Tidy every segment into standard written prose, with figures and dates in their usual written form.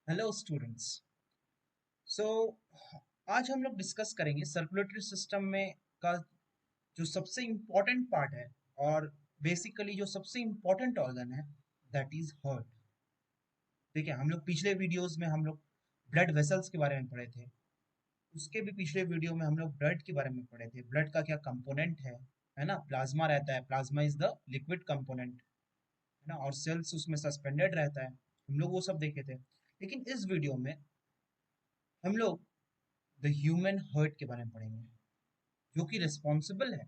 Hello students. सो आज हम लोग डिस्कस करेंगे सर्कुलेटरी सिस्टम में का जो सबसे इम्पोर्टेंट पार्ट है और बेसिकली जो सबसे इम्पोर्टेंट ऑर्गन है, दैट इज हार्ट। ठीक है, हम लोग पिछले वीडियोस में हम लोग ब्लड वेसल्स के बारे में पढ़े थे। उसके भी पिछले वीडियो में हम लोग ब्लड के बारे में पढ़े थे, ब्लड का क्या कंपोनेंट है ना। प्लाज्मा रहता है, plasma is the liquid component, है ना, और सेल्स उसमें सस्पेंडेड रहता है। हम लोग वो सब देखे थे। लेकिन इस वीडियो में हम लोग द ह्यूमन हार्ट के बारे में पढ़ेंगे, जो कि रिस्पॉन्सिबल है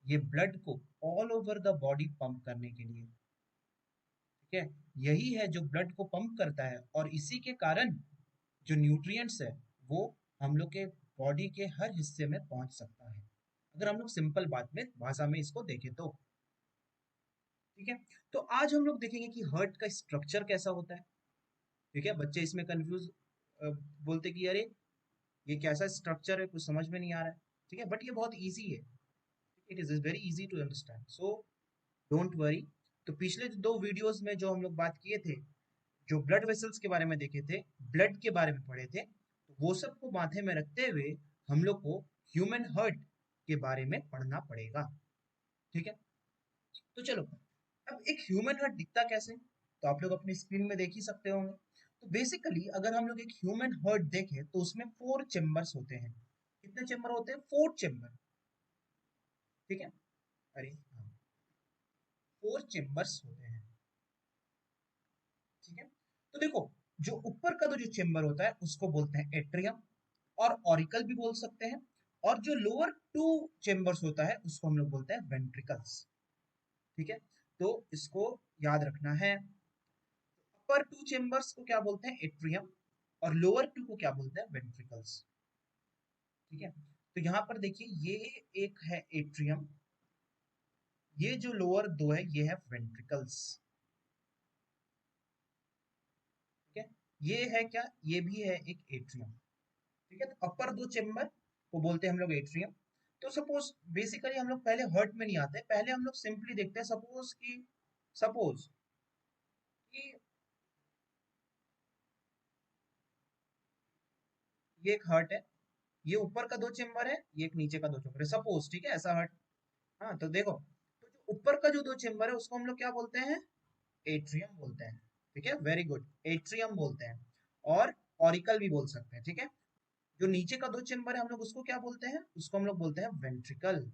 ये ब्लड को all over the body pump करने के लिए। ठीक है, यही है जो ब्लड को पंप करता है, और इसी के कारण जो न्यूट्रिएंट्स है वो हम लोग के बॉडी के हर हिस्से में पहुंच सकता है, अगर हम लोग सिंपल बात में भाषा में इसको देखें तो। ठीक है, तो आज हम लोग देखेंगे कि हार्ट का स्ट्रक्चर कैसा होता है। ठीक है, बच्चे इसमें कंफ्यूज बोलते कि अरे ये कैसा स्ट्रक्चर है, कुछ समझ में नहीं आ रहा है। ठीक है, बट ये बहुत ईजी है। It is very easy to understand, so don't worry. तो पिछले दो वीडियोस में जो हम लोग बात किए थे, जो ब्लड वेसल्स के बारे में देखे थे, ब्लड के बारे में पढ़े थे, तो वो सब को माथे में रखते हुए हम लोग को ह्यूमन हार्ट के बारे में पढ़ना पड़ेगा। ठीक है, तो चलो, अब एक ह्यूमन हार्ट दिखता कैसे, तो आप लोग अपनी स्क्रीन में देख ही सकते होंगे। तो बेसिकली अगर हम लोग एक ह्यूमन हार्ट देखें तो उसमें 4 चेम्बर्स होते हैं। कितने चेम्बर होते हैं? 4 चेम्बर। ठीक है, अरे हाँ, 4 चेम्बर्स होते हैं। ठीक है, तो देखो, जो ऊपर का जो चेम्बर होता है उसको बोलते हैं एट्रियम, और ऑरिकल भी बोल सकते हैं। और जो लोअर 2 चेम्बर्स होता है उसको हम लोग बोलते हैं वेंट्रिकल्स। ठीक है, तो इसको याद रखना है। अपर 2 चेम्बर्स को क्या बोलते हैं? एट्रियम। और लोअर 2 को क्या बोलते हैं? वेंट्रिकल्स। ठीक है, तो यहाँ पर देखिए, ये एक है एट्रियम, ये जो लोअर दो है ये है वेंट्रिकल्स। ठीक है, ये है क्या? ये भी है एक एट्रियम। ठीक है, तो अपर 2 चेम्बर को बोलते हैं हम लोग एट्रियम। तो सपोज, बेसिकली हम लोग पहले हर्ट में नहीं आते, पहले हम लोग सिंपली देखते हैं। सपोज कि ये एक हर्ट है, ये ऊपर का 2 चेम्बर है, ये एक नीचे का 2 चेम्बर है, सपोज। ठीक है, ऐसा हर्ट। हाँ, तो देखो, तो जो ऊपर का जो 2 चेम्बर है उसको हम लोग क्या बोलते हैं? एट्रियम बोलते हैं। ठीक है, वेरी गुड, एट्रियम बोलते हैं। और ऑरिकल भी बोल सकते हैं। ठीक है, जो नीचे का 2 चेम्बर है हम लोग उसको क्या बोलते हैं? उसको हम लोग बोलते हैं वेंट्रिकल।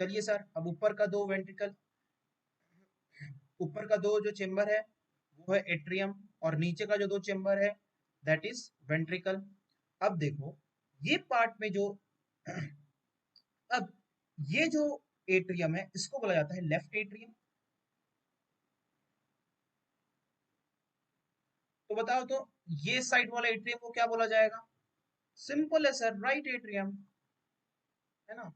चलिए सर, अब ऊपर का दो वेंट्रिकल, ऊपर का दो जो चेम्बर है वो है एट्रियम, और नीचे का जो 2 चेम्बर है दैट इज वेंट्रिकल। अब देखो, ये पार्ट में जो अब ये जो एट्रियम है इसको बोला जाता है लेफ्ट एट्रियम। तो बताओ तो, ये साइड वाला एट्रियम को क्या बोला जाएगा? सिंपल है सर, राइट एट्रियम, है ना,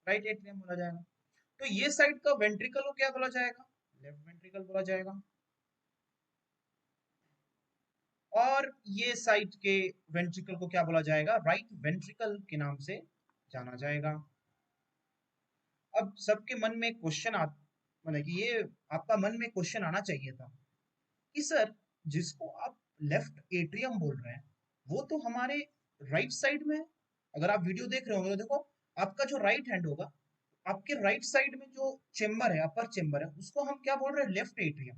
राइट एट्रियम बोला जाएगा। तो ये साइड का वेंट्रिकल को क्या बोला जाएगा? लेफ्ट वेंट्रिकल बोला जाएगा। और ये साइड के वेंट्रिकल को क्या बोला जाएगा? राइट वेंट्रिकल के नाम से जाना जाएगा। अब सबके मन में क्वेश्चन आ, मतलब कि ये आपका मन में क्वेश्चन आना चाहिए था कि सर, जिसको आप लेफ्ट एट्रियम बोल रहे हैं वो तो हमारे राइट साइड में है। अगर आप वीडियो देख रहे होंगे तो देखो, आपका जो राइट हैंड होगा, आपके राइट साइड में जो चेम्बर है, अपर चेम्बर है, उसको हम क्या बोल रहे हैं? Left atrium.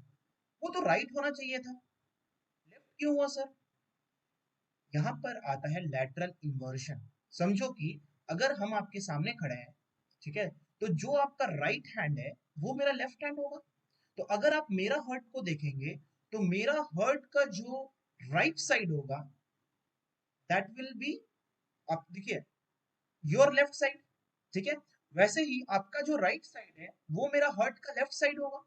वो तो राइट होना चाहिए था, लेफ्ट क्यों हुआ सर? यहाँ पर आता है लैटरल इन्वर्शन। समझो कि अगर हम आपके सामने खड़े हैं, ठीक है, तो जो आपका राइट हैंड है वो मेरा लेफ्ट हैंड होगा। तो अगर आप मेरा हर्ट को देखेंगे तो मेरा हर्ट का जो राइट साइड होगा दैट विल बी, आप देखिए, योर लेफ्ट साइड। ठीक है, वैसे ही आपका जो राइट साइड है वो मेरा हर्ट का लेफ्ट साइड होगा।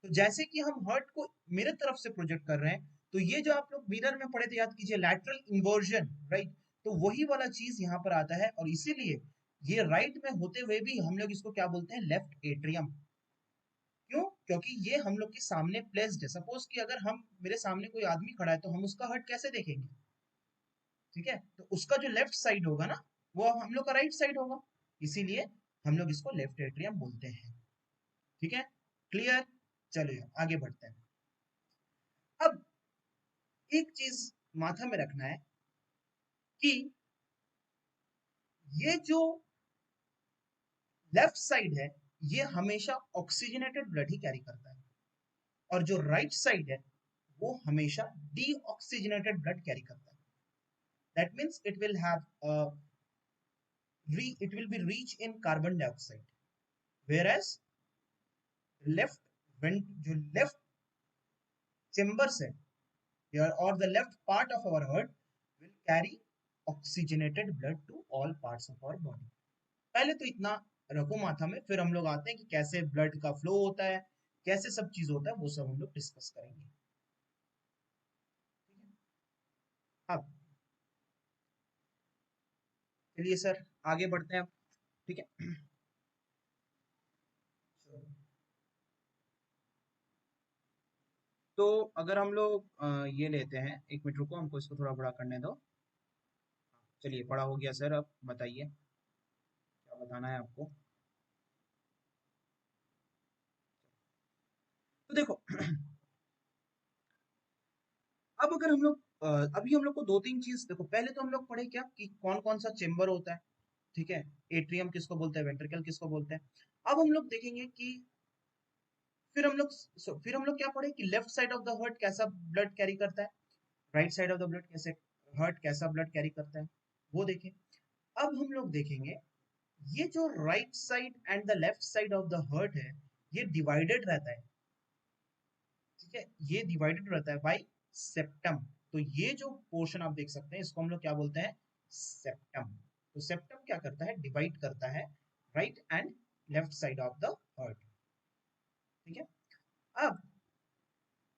तो जैसे कि हम हर्ट को मेरे तरफ से प्रोजेक्ट कर रहे हैं, तो ये जो आप लोग मिरर में पढ़े थे, याद कीजिए, लैटरल इन्वर्जन, राइट। तो वही वाला चीज यहाँ पर आता है, और इसीलिए ये राइट में होते हुए भी हम लोग इसको क्या बोलते हैं? Left atrium. क्यों? क्योंकि ये हम लोग के सामने प्लेस्ड है। सपोज कि अगर हम, मेरे सामने कोई आदमी खड़ा है तो हम उसका हर्ट कैसे देखेंगे? ठीक है, तो उसका जो लेफ्ट साइड होगा ना, वो हम लोग का राइट साइड होगा। इसीलिए हम लोग इसको लेफ्ट एट्रियम बोलते हैं। ठीक है, क्लियर? चलिए आगे बढ़ते हैं। अब एक चीज माथा में रखना है कि ये जो लेफ्ट साइड है ये हमेशा ऑक्सीजनेटेड ब्लड ही कैरी करता है, और जो राइट साइड है वो हमेशा डीऑक्सीजनेटेड ब्लड कैरी करता है। That means it will be rich in carbon dioxide, whereas left जो लेफ्ट चेम्बर्स है or the left part of our heart will carry oxygenated blood to all parts of our body. पहले तो इतना रखो माथा में, फिर हम लोग आते हैं कि कैसे ब्लड का फ्लो होता है, कैसे सब चीज होता है, वो सब हम लोग डिस्कस करेंगे। अब चलिए सर आगे बढ़ते हैं अब, ठीक है। तो अगर हम लोग ये लेते हैं, एक मिनट रुको, हमको इसको थोड़ा बड़ा करने दो। चलिए बड़ा हो गया सर, अब बताइए क्या बताना है आपको। तो देखो अब अगर हम लोग अभी हम लोग को दो तीन चीज देखो, पहले तो हम लोग पढ़े क्या कि कौन कौन सा चेम्बर होता है, ठीक है। एट्रियम किसको बोलते हैं, वेंट्रिकल किसको बोलते हैं। अब हम लोग देखेंगे कि फिर हम लोग क्या पढ़े कि left side of the heart कैसा ब्लड कैरी करता है, right side of the blood कैसे हार्ट कैसा ब्लड कैरी करता है, वो देखें। अब हम लोग देखेंगे ये जो right side and the left side of the heart है ये डिवाइडेड रहता है, ठीक है। ये डिवाइडेड रहता है बाय सेप्टम। तो ये जो पोर्शन आप देख सकते हैं इसको हम लोग क्या बोलते हैं, सेप्टम। तो सेप्टम क्या करता है, डिवाइड करता है right and left side of the heart, ठीक है। अब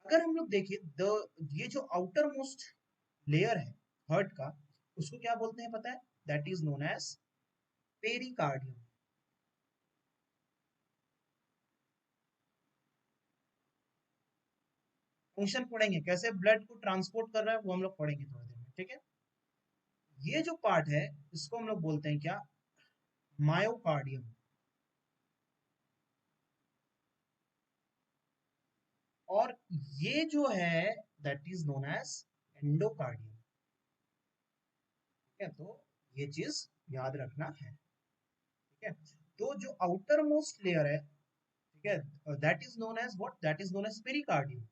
अगर हम लोग देखें द ये जो आउटर मोस्ट लेयर है हार्ट का, उसको क्या बोलते हैं पता है, that is known as pericardium. Function पढ़ेंगे कैसे ब्लड को ट्रांसपोर्ट कर रहा है, वो हम लोग पढ़ेंगे थोड़ी देर में, ठीक है। ये जो पार्ट है इसको हम लोग बोलते हैं क्या, मायोकार्डियम। और ये जो है that is known as endocardium, ठीक है। तो ये चीज याद रखना है, ठीक है। तो जो आउटर मोस्ट लेयर है, ठीक है, that is known as what, that is known as pericardium,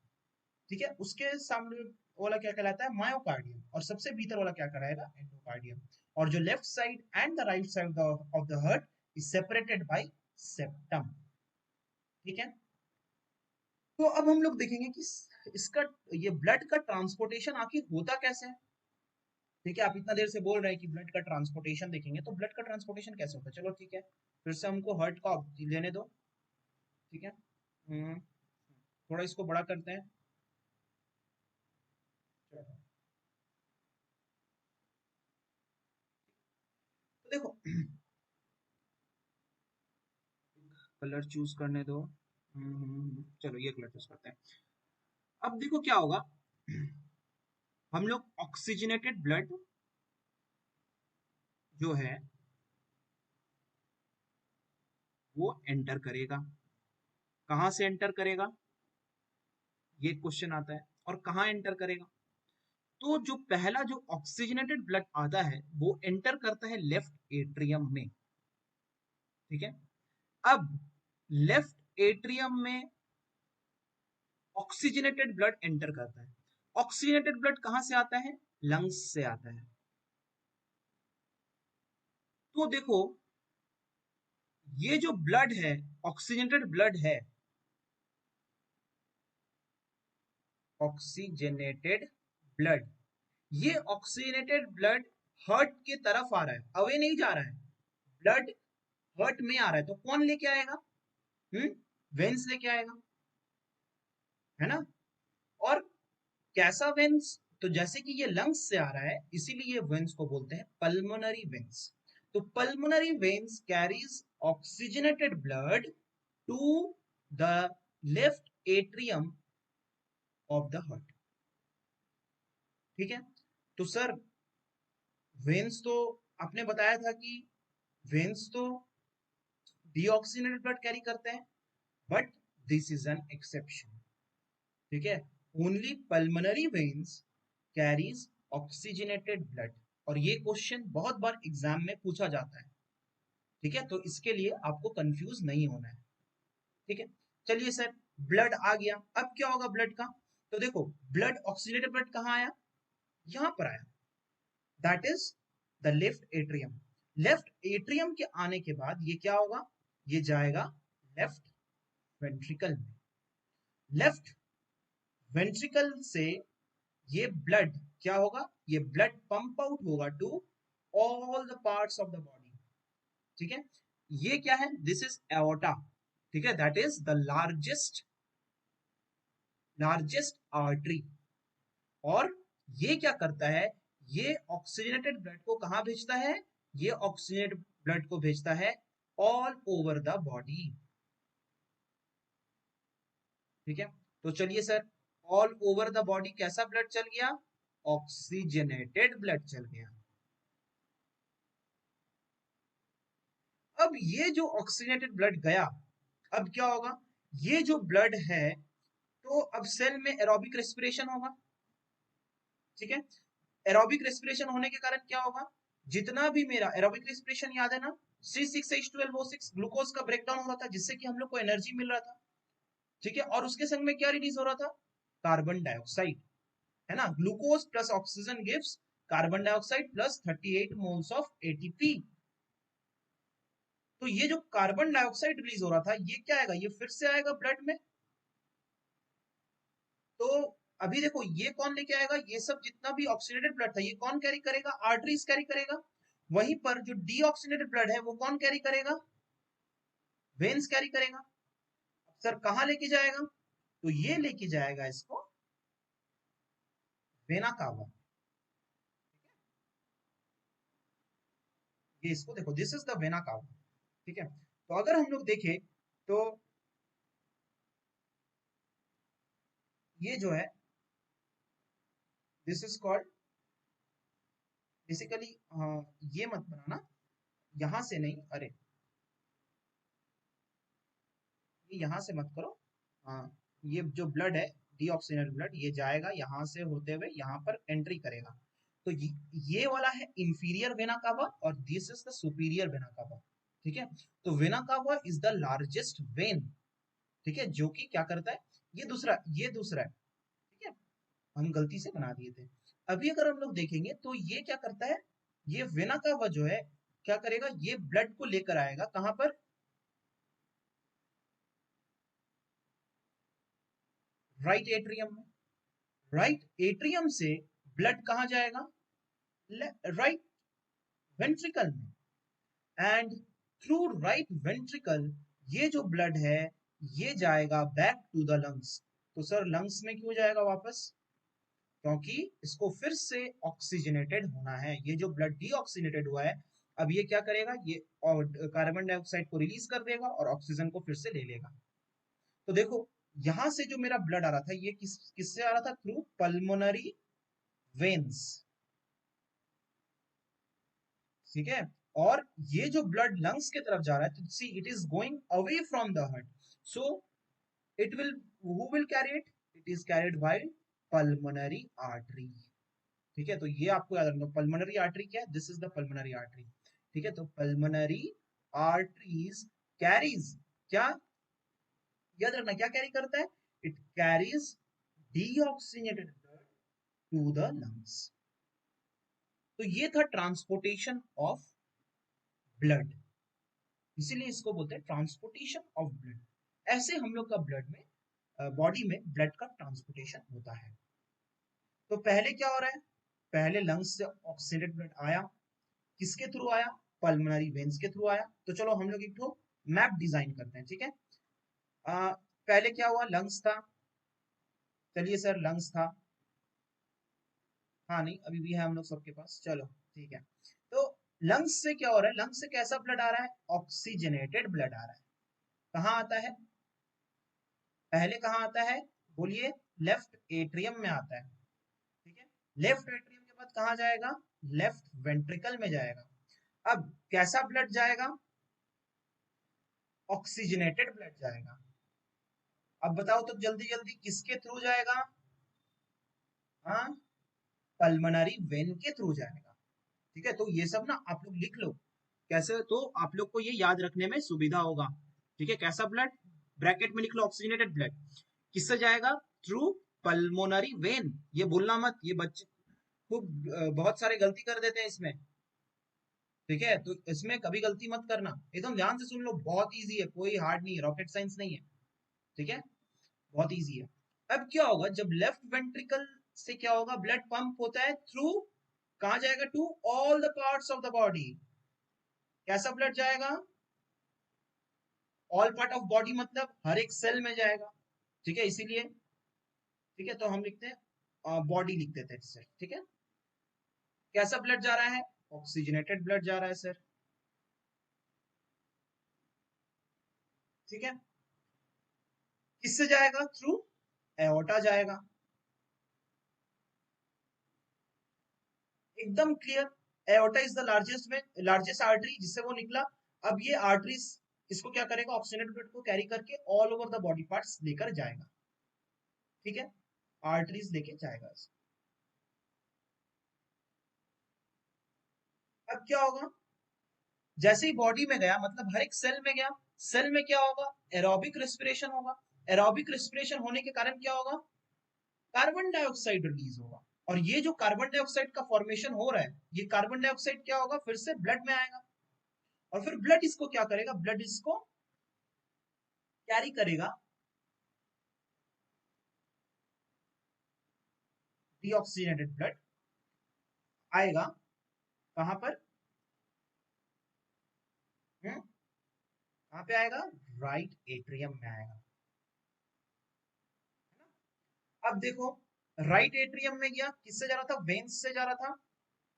ठीक है। उसके सामने वाला क्या कहलाता है, मायोकार्डियम। और सबसे भीतर वाला क्या कहलाएगा, एंडोकार्डियम। और जो left side and the right side of the heart is separated by septum, ठीक है। तो अब हम लोग देखेंगे कि इसका ये ब्लड का ट्रांसपोर्टेशन आखिर होता कैसे है, ठीक है। आप इतना देर से बोल रहे हैं कि ब्लड का ट्रांसपोर्टेशन देखेंगे, तो ब्लड का ट्रांसपोर्टेशन कैसे होता है, चलो ठीक है। फिर से हमको हार्ट का लेने दो, ठीक है। थोड़ा इसको बड़ा करते हैं। चलो, तो देखो कलर चूज करने दो। चलो ये कलर चूज करते हैं। अब देखो क्या होगा, हम लोग ऑक्सीजनेटेड ब्लड जो है वो एंटर करेगा। कहां से एंटर करेगा, ये क्वेश्चन आता है। और कहां एंटर करेगा, तो जो पहला जो ऑक्सीजनेटेड ब्लड आता है वो एंटर करता है लेफ्ट एट्रियम में, ठीक है। अब लेफ्ट एट्रियम में ऑक्सीजनेटेड ब्लड एंटर करता है। ऑक्सीजनेटेड ब्लड कहां से आता है, लंग्स से आता है। तो देखो ये जो ब्लड है, ऑक्सीजनेटेड ब्लड है, ऑक्सीजनेटेड ब्लड, ये ऑक्सीजनेटेड ब्लड हार्ट की तरफ आ रहा है, अवे नहीं जा रहा है। ब्लड हार्ट में आ रहा है, तो कौन लेके आएगा, हम्म वेन्स लेके आएगा, है ना। और कैसा वेन्स, तो जैसे कि ये लंग्स से आ रहा है इसीलिए ये वेन्स को बोलते हैं पल्मोनरी वेन्स। तो pulmonary veins carries oxygenated blood to the left atrium of the heart, ठीक है। तो सर वेन्स तो आपने बताया था कि वेन्स तो डीऑक्सीजनेटेड ब्लड कैरी करते हैं, but this is an exception. ठीक है, only pulmonary veins carries oxygenated blood. और ये क्वेश्चन बहुत बार एग्जाम में पूछा जाता है। ठीक है, तो इसके लिए आपको कंफ्यूज नहीं होना है। ठीक है, चलिए सर, ब्लड आ गया, अब क्या होगा ब्लड का? तो देखो, ब्लड ऑक्सीजनेटेड ब्लड कहाँ आया? यहां पर आया, that is the left atrium. Left atrium के आने के बाद ये क्या होगा? ये जाएगा लेफ्ट वेंट्रिकल में। लेफ्ट वेंट्रिकल से ये ब्लड क्या होगा? ये ब्लड पंप आउट होगा to all the parts of the body. ठीक है, ये क्या है? This is aorta. ठीक है, that is the largest artery. और ये क्या करता है? ये ऑक्सीजनेटेड ब्लड को कहां भेजता है? ये ऑक्सीजनेटेड ब्लड को भेजता है ऑल ओवर द बॉडी। ठीक है, तो चलिए sir, all over the body कैसा ब्लड चल गया? ऑक्सीजनेटेड ब्लड चल गया। अब ये जो ऑक्सीजनेटेड ब्लड गया, अब क्या होगा? ये जो ब्लड है, तो अब सेल में एरोबिक रेस्पिरेशन होगा। ठीक है, एरोबिक रेस्पिरेशन होने के कारण क्या होगा? जितना भी मेरा एरोबिक रेस्पिरेशन याद है ना, C6H12O6 ग्लूकोज का ब्रेकडाउन हो रहा था, जिससे कि हम लोग को एनर्जी मिल रहा था। ठीक है, और उसके संग में क्या रिलीज हो रहा था? कार्बन डाइऑक्साइड, है ना? Glucose plus oxygen gives carbon dioxide plus 38 moles of ATP. तो ये जो कार्बन डाइऑक्साइड रिलीज हो रहा था, ये क्या आएगा? ये फिर से आएगा ब्लड में। तो अभी देखो, ये कौन लेके आएगा? ये सब जितना भी ऑक्सीडेटेड ब्लड था, ये कौन कैरी करेगा? आर्टरीज कैरी करेगा। वहीं पर जो डीऑक्सीडेटेड ब्लड है, वो कौन कैरी करेगा? वेन्स कैरी करेगा। सर कहां लेके जाएगा? तो ये लेके जाएगा इसको वेना कावा। ये इसको देखो, this is the vena cava. ठीक है, तो अगर हम लोग देखें, तो ये जो है, दिस इज कॉल्ड बेसिकली, ये मत बनाना, यहां से नहीं, अरे ये यहां से मत करो। हाँ, ये जो ब्लड है, डीऑक्सीजनेटेड ब्लड, ये जाएगा यहां से होते हुए यहां पर एंट्री करेगा। तो ये वाला है इंफीरियर वेना कावा और this is the superior vena cava. ठीक है, तो vena cava is the largest when. ठीक है, जो कि क्या करता है? ये दूसरा है। ठीक है, हम गलती से बना दिए थे। अभी अगर हम लोग देखेंगे, तो ये क्या करता है? ये वेना कावा जो है, क्या करेगा? ये ब्लड को लेकर आएगा कहां पर? राइट एट्रियम में। राइट एट्रियम से ब्लड कहां जाएगा? राइट वेंट्रिकल में। एंड थ्रू राइट वेंट्रिकल ये जो ब्लड है, ये जाएगा बैक टू द लंग्स। तो सर लंग्स में क्यों जाएगा वापस? क्योंकि इसको फिर से ऑक्सीजनेटेड होना है। ये जो ब्लड डीऑक्सीनेटेड हुआ है, अब ये क्या करेगा? ये कार्बन डाइऑक्साइड को रिलीज कर देगा और ऑक्सीजन को फिर से ले लेगा। तो देखो, यहां से जो मेरा ब्लड आ रहा था, ये किससे आ रहा था? Through pulmonary veins. ठीक है, और ये जो ब्लड लंग्स की तरफ जा रहा है, तो see it is going away from the heart. So it will, who will carry it? It is carried by pulmonary artery. ठीक है, तो ये आपको याद रखना, पल्मोनरी आर्टरी क्या है? This is the pulmonary artery. ठीक है, तो पल्मोनरी आर्टरीज कैरीज क्या? याद रखना, क्या कैरी करता है? It carries deoxygenated blood to the lungs. तो ये था ट्रांसपोर्टेशन ऑफ ब्लड, इसीलिए इसको बोलते हैं ट्रांसपोर्टेशन ऑफ ब्लड। ऐसे हम लोग का ब्लड में, बॉडी में ब्लड का ट्रांसपोर्टेशन होता है। तो पहले क्या हो रहा है? पहले लंग्स से ऑक्सीडेटेड ब्लड आया, किसके थ्रू आया? पल्मोनरी वेन्स के थ्रू आया। तो चलो हम लोग एक ठो मैप डिजाइन करते हैं। ठीक है, पहले क्या हुआ? लंग्स था। चलिए सर, लंग्स था। हाँ नहीं, अभी भी है हम लोग सबके पास, चलो ठीक है। तो लंग्स से क्या हो रहा है? लंग्स से कैसा ब्लड आ रहा है? ऑक्सीजनेटेड ब्लड आ रहा है। कहाँ आता है? पहले कहाँ आता है? बोलिए। लेफ्ट एट्रियम में आता है। ठीक है, लेफ्ट एट्रियम के बाद कहाँ जाएगा? लेफ्ट वेंट्रिकल में जाएगा। अब कैसा ब्लड जाएगा? ऑक्सीजनेटेड ब्लड जाएगा। अब बताओ तो जल्दी जल्दी किसके थ्रू जाएगा? हाँ, पल्मोनरी वेन के थ्रू जाएगा। ठीक है, तो ये सब ना आप लोग लिख लो कैसे, तो आप लोग को ये याद रखने में सुविधा होगा। ठीक है, कैसा ब्लड? ब्रैकेट में लिख लो ऑक्सीजनेटेड ब्लड। किससे जाएगा? Through pulmonary vein. ये बोलना मत, ये बच्चे खूब बहुत सारे गलती कर देते हैं इसमें। ठीक है, तो इसमें कभी गलती मत करना, एकदम ध्यान से सुन लो, बहुत इजी है, कोई हार्ड नहीं है, रॉकेट साइंस नहीं है। ठीक है, बहुत इजी है। अब क्या होगा जब लेफ्ट वेंट्रिकल से क्या होगा, ब्लड पंप होता है थ्रू, कहां जाएगा? To all the parts of the body. कैसा ब्लड जाएगा? ऑल पार्ट ऑफ बॉडी मतलब हर एक सेल में जाएगा। ठीक है, इसीलिए ठीक है, तो हम लिखते हैं बॉडी लिख देते हैं सर। ठीक है, कैसा ब्लड जा रहा है? ऑक्सीजनेटेड ब्लड जा रहा है सर। ठीक है, किससे जाएगा? थ्रू एओर्टा जाएगा। एकदम clear. Aorta is the largest में लार्जेस्ट आर्टरी जिससे वो निकला। अब ये आर्टरीज इसको क्या करेगा? ऑक्सीजनेटेड ब्लड को कैरी करके all over the body parts लेकर जाएगा। ठीक है, आर्टरीज लेके जाएगा। अब क्या होगा जैसे ही बॉडी में गया, मतलब हर एक सेल में गया, सेल में क्या होगा? एरोबिक रेस्पिरेशन होगा। एरोबिक रेस्पिरेशन होने के कारण क्या होगा? कार्बन डाइऑक्साइड रिलीज होगा। और ये जो कार्बन डाइऑक्साइड का फॉर्मेशन हो रहा है, ये कार्बन डाइऑक्साइड क्या होगा? फिर से ब्लड में आएगा, और फिर ब्लड इसको क्या करेगा? ब्लड इसको कैरी करेगा, डीऑक्सीजनेटेड ब्लड आएगा कहां पर? कहां पे आएगा? राइट एट्रियम में आएगा। अब देखो, राइट एट्रियम में गया, किससे जा रहा था? वेन्स से जा रहा था।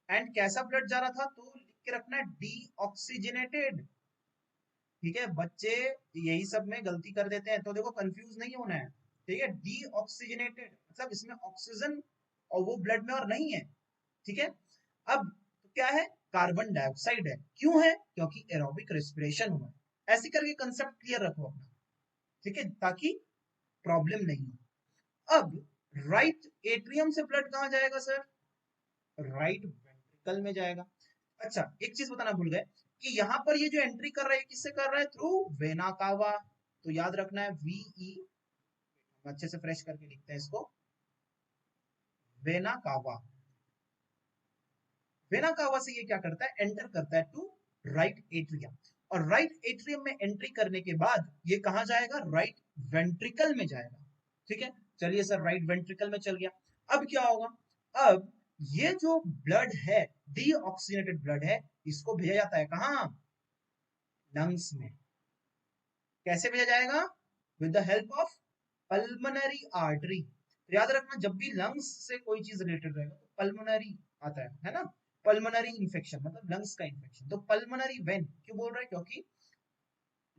एंड कैसा ब्लड जा रहा था? तो लिख के रखना है डीऑक्सीजनेटेड। ठीक है, बच्चे यही सब में गलती कर देते हैं, तो देखो कंफ्यूज नहीं होना है। ठीक है, डीऑक्सीजनेटेड मतलब इसमें ऑक्सीजन और वो ब्लड में और नहीं है। ठीक है, अब तो क्या है? कार्बन डाइऑक्साइड है। क्यों है? क्योंकि एरोबिक रेस्पिरेशन हुआ है। ऐसे करके कंसेप्ट क्लियर रखो अपना। ठीक है, ताकि प्रॉब्लम नहीं हो। अब राइट एट्रियम से ब्लड कहां जाएगा सर? राइट वेंट्रिकल में जाएगा। अच्छा, एक चीज बताना भूल गए कि यहाँ पर ये जो एंट्री कर रहा है किससे कर रहा है? Through vena cava. तो याद रखना है वीई, अच्छे से फ्रेश करके लिखते हैं इसको, वेना कावा। वेना कावा से ये क्या करता है? एंटर करता है टू राइट एट्रियम। और राइट एट्रियम में एंट्री करने के बाद ये कहां जाएगा? राइट वेंट्रिकल में जाएगा। ठीक है, चलिए सर, राइट वेंट्रिकल में चल गया। अब क्या होगा? अब ये जो ब्लड है, डीऑक्सीजनेटेड ब्लड है, इसको भेजा जाता है कहां? लंग्स में। कैसे भेजा जाएगा? With the help of pulmonary artery. तो याद रखना, जब भी लंग्स से कोई चीज रिलेटेड रहेगा तो पल्मोनरी आता है ना? पल्मोनरी इंफेक्शन मतलब लंग्स का इंफेक्शन। तो पल्मोनरी वेन क्यों बोल रहे हैं? क्योंकि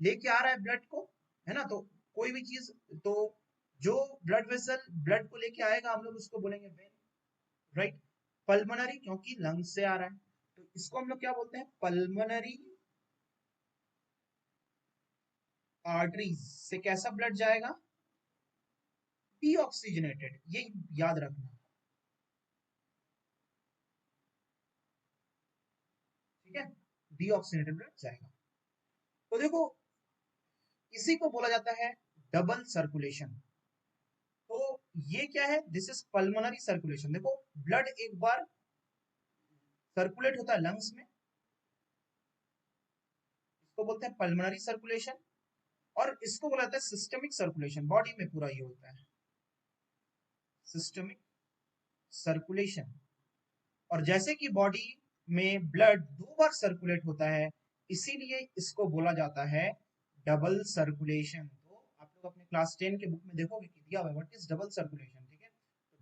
लेके आ रहा है ब्लड को, है ना? तो कोई भी चीज, तो जो ब्लड वेसल ब्लड को लेके आएगा हम लोग उसको बोलेंगे वेन। राइट, पल्मोनरी क्योंकि लंग्स से आ रहा है, तो इसको हम लोग क्या बोलते हैं? पल्मोनरी आर्टरीज से कैसा ब्लड जाएगा? डीऑक्सीजनेटेड, ये याद रखना। ठीक है, डीऑक्सीजनेटेड ब्लड जाएगा। तो देखो, इसी को बोला जाता है डबल सर्कुलेशन। तो ये क्या है? This is pulmonary circulation. देखो, ब्लड एक बार सर्कुलेट होता है लंग्स में, इसको बोलते हैं पल्मोनरी सर्कुलेशन। और इसको बोला जाता है सिस्टमिक सर्कुलेशन, बॉडी में पूरा ये होता है सिस्टमिक सर्कुलेशन। और जैसे कि बॉडी में ब्लड दो बार सर्कुलेट होता है, इसीलिए इसको बोला जाता है डबल सर्कुलेशन। तो आप लोग अपने क्लास 10 के बुक में देखोगे कि दिया हुआ है व्हाट इज डबल सर्कुलेशन। ठीक है,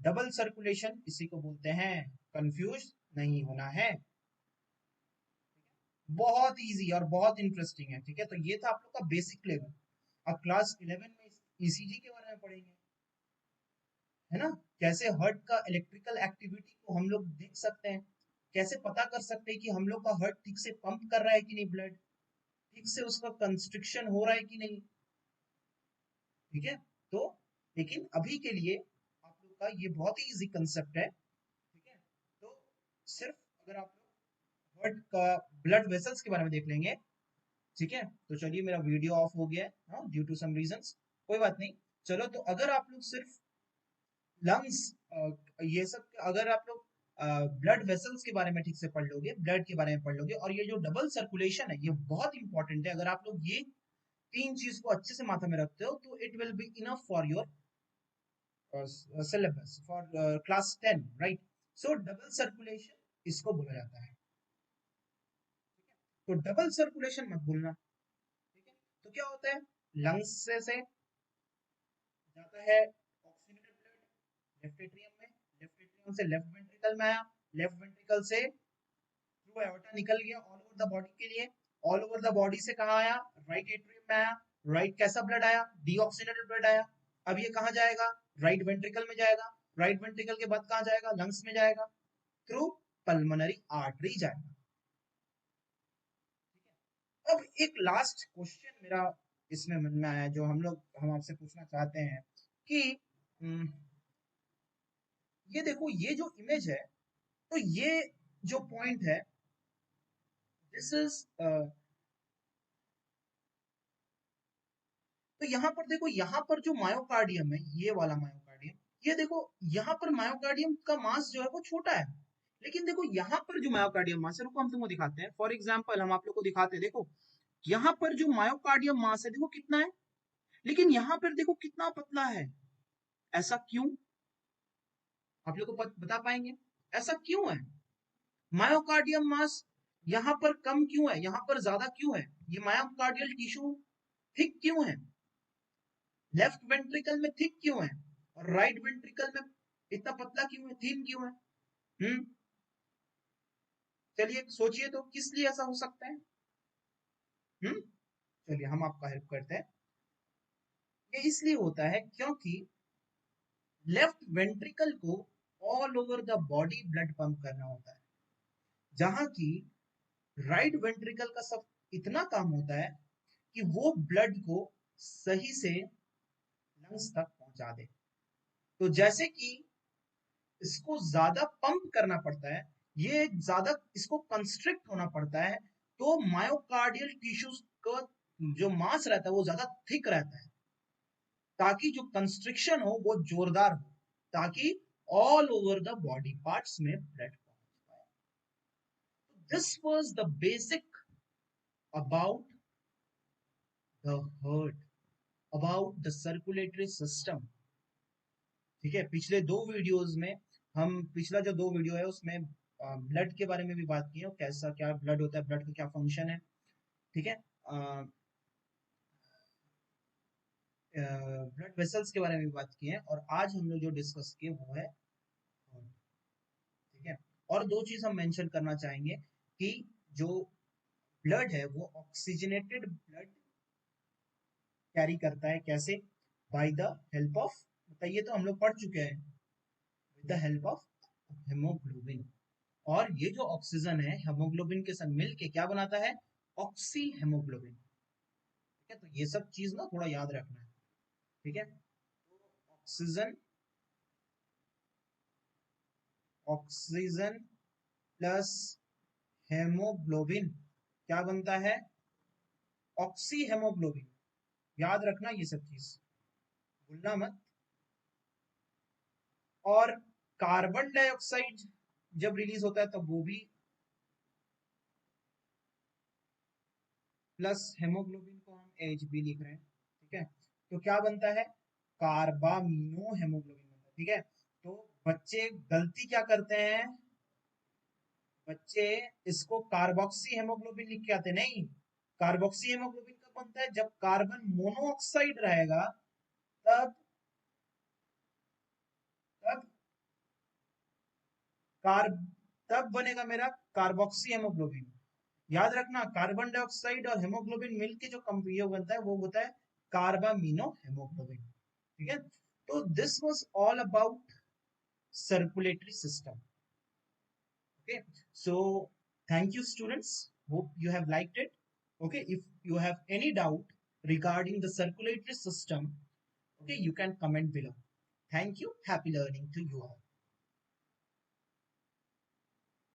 डबल सर्कुलेशन इसी को बोलते हैं। कंफ्यूज नहीं होना है। बहुत इजी और बहुत इंटरेस्टिंग है। ठीक है, तो ये था आप लोग का बेसिक लेवल। अब क्लास 11 में ईसीजी के बारे में पढ़ेंगे, है ना? कैसे हार्ट का इलेक्ट्रिकल एक्टिविटी को हम लोग देख सकते हैं, कैसे पता कर सकते हैं कि हम लोग का हार्ट ठीक से पंप कर रहा है कि नहीं, ब्लड ठीक से उसका कंस्ट्रिक्शन हो रहा है कि नहीं। ठीक है, तो लेकिन अभी के लिए आप लोग का ये बहुत ही इजी कंसेप्ट है, ठीक है। तो सिर्फ अगर आप लोग हार्ट का ब्लड वेसल्स के बारे में देख लेंगे, ठीक है। तो चलिए, मेरा वीडियो ऑफ हो गया है, हाँ, ड्यू टू सम रीजंस, कोई बात नहीं। चलो, तो अगर आप लोग सिर्फ लंग्स, ये सब अगर आप लोग ब्लड वेसल्स के बारे में ठीक से पढ़ लोगे, ब्लड के बारे में पढ़ लोगे, और ये जो डबल सर्कुलेशन है ये बहुत इंपॉर्टेंट है। अगर आप लोग ये तीन चीज को अच्छे से माथा में रखते हो तो it will be enough for your syllabus for class 10, right? So double circulation इसको बोला जाता है। तो डबल सर्कुलेशन मत भूलना, ठीक है। तो क्या होता है, लंग्स से जाता है ऑक्सीजनेटेड ब्लड लेफ्ट एट्रियम में, लेफ्ट एट्रियम से लेफ्ट वेंट्रिकल में आया, लेफ्ट वेंट्रिकल से थ्रू एओर्टा निकल गया ऑल ओवर द बॉडी के लिए, ऑल ओवर द बॉडी से कहाँ आया, राइट एट्रियम में आया। राइट कैसा ब्लड आया, डीऑक्सीजनेटेड ब्लड आया। अब ये कहाँ जाएगा, राइट वेंट्रिकल में जाएगा। राइट वेंट्रिकल के बाद कहाँ जाएगा, लंग्स में जाएगा, थ्रू पल्मोनरी आर्टरी जाएगा। अब एक लास्ट क्वेश्चन मेरा इसमें मन में आया, जो हम आपसे पूछना चाहते हैं कि हम्म, ये देखो, ये जो इमेज है, तो ये जो पॉइंट है, दिस इज, तो यहाँ पर देखो, यहाँ पर जो मायोकार्डियम है, ये वाला मायोकार्डियम, ये देखो, यहाँ पर मायोकार्डियम का मास जो है वो छोटा है। लेकिन देखो, यहाँ पर जो मायोकार्डियम मास है, रुको हम तुमको दिखाते हैं। फॉर एग्जाम्पल हम आप लोग को दिखाते हैं, देखो यहाँ पर जो मायोकार्डियम मास है, देखो कितना है, लेकिन यहाँ पर देखो कितना पतला है। ऐसा क्यों, आप लोग को बता पाएंगे ऐसा क्यों है? मायोकार्डियम मास यहाँ पर कम क्यों है, यहाँ पर ज्यादा क्यों है? ये मायोकार्डियल टिश्यू थिक क्यों है? लेफ्ट वेंट्रिकल में थिक क्यों है और राइट वेंट्रिकल में इतना पतला क्यों है, थीन क्यों है? हम्म चलिए सोचिए, तो किस लिए ऐसा हो सकता है? चलिए हम आपका हेल्प करते हैं। ये इसलिए होता है क्योंकि लेफ्ट वेंट्रिकल को all over the body blood pump करना होता है, जहां की राइट वेंट्रिकल का सब इतना काम होता है कि वो ब्लड को सही से लंग्स तक पहुंचा दे। तो जैसे कि इसको ज्यादा पंप करना पड़ता है, ये ज्यादा इसको कंस्ट्रिक्ट होना पड़ता है, तो मायोकार्डियल टिश्यूज का जो मास रहता है वो ज्यादा थिक रहता है, ताकि जो कंस्ट्रिक्शन हो वो जोरदार हो, ताकि all over the body parts में ब्लड पहुंच पाए। This was the basic about the heart, about the circulatory system, ठीक है। पिछले दो वीडियोस में हम, पिछला जो दो वीडियो है उसमें ब्लड के बारे में भी बात की है, कैसा क्या ब्लड होता है, ब्लड का क्या फंक्शन है, ठीक है। ब्लड वेसल्स के बारे में भी बात की है, और आज हम लोग जो डिस्कस किए वो है, ठीक है। और दो चीज हम मेंशन करना चाहेंगे कि जो ब्लड है वो ऑक्सीजनेटेड ब्लड कैरी करता है, कैसे? बाय द हेल्प ऑफ, बताइए, तो हम लोग पढ़ चुके हैं, with the help of haemoglobin. और ये जो ऑक्सीजन है हेमोग्लोबिन के संग मिलके क्या बनाता है, ऑक्सी हेमोग्लोबिन, ठीक है। तो ये सब चीज ना थोड़ा याद रखना है, ठीक है। तो ऑक्सीजन, ऑक्सीजन प्लस हेमोग्लोबिन क्या बनता है, ऑक्सी हेमोग्लोबिन। याद रखना ये सब चीज, भूलना मत। और कार्बन डाइऑक्साइड जब रिलीज होता है तब वो भी प्लस हेमोग्लोबिन को हम एच बी लिख रहे हैं, ठीक है। तो क्या बनता है, कार्बामिनो हेमोग्लोबिन बनता है, ठीक है। तो बच्चे गलती क्या करते हैं, बच्चे इसको कार्बोक्सी हेमोग्लोबिन लिख के आते, नहीं। कार्बोक्सी हेमोग्लोबिन कब बनता है, जब कार्बन मोनोऑक्साइड रहेगा, तब तब कार्ब तब बनेगा मेरा कार्बोक्सी हेमोग्लोबिन। याद रखना, कार्बन डाइऑक्साइड और हेमोग्लोबिन मिलके जो ये बनता है वो होता है कार्बामिनो हेमोग्लोबिन, ठीक है। तो this was all about circulatory system, okay. So thank you students, hope you have liked it, okay. If you have any doubt regarding the circulatory system, Okay, you can comment below. Thank you. Happy learning to you all.